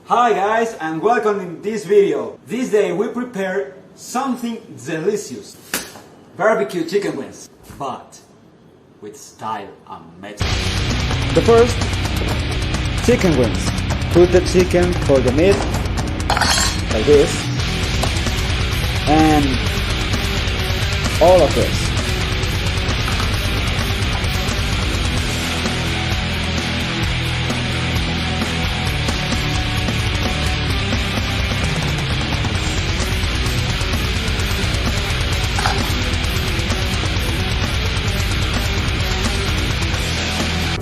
Hi guys, and welcome in this video. This day we prepare something delicious. Barbecue chicken wings, but with style and method. The first, chicken wings. Put the chicken for the meat, like this, and all of this.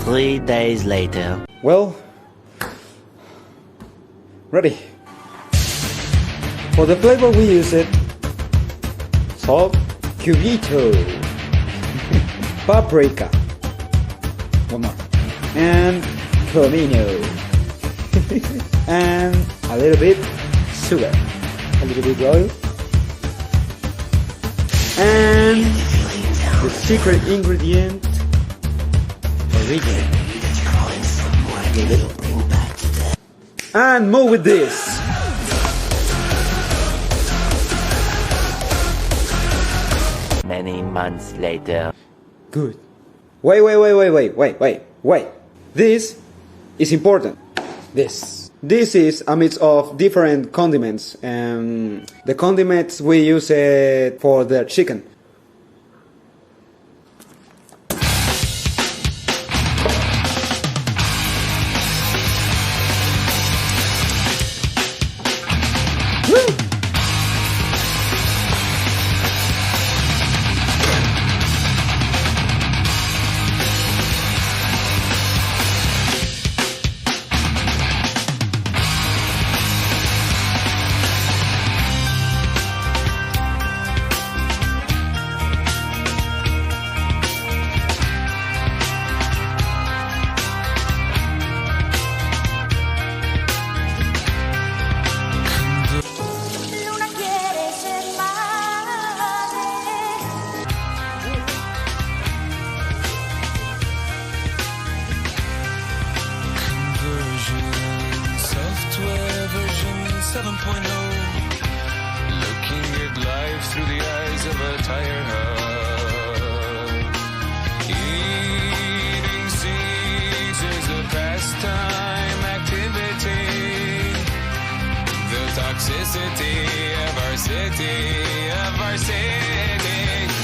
3 days later. Well, ready. For the flavor we use it salt, cubito, paprika, one more, and comino, and a little bit sugar, a little bit oil, and the secret ingredient, original. And move with this. Many months later. Good. Wait. This is important. This is a mix of different condiments. The condiments we use it for the chicken. Software version 7.0. Looking at life through the eyes of a tire hub. Eating seeds is a pastime activity. The toxicity of our city,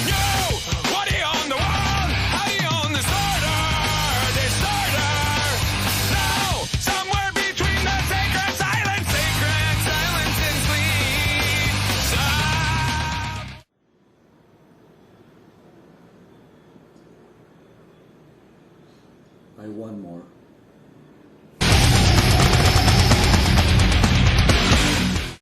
Yo! What do you own the world? How do you own the starter? The starter! No! Somewhere between the sacred silence and sleep. I want more.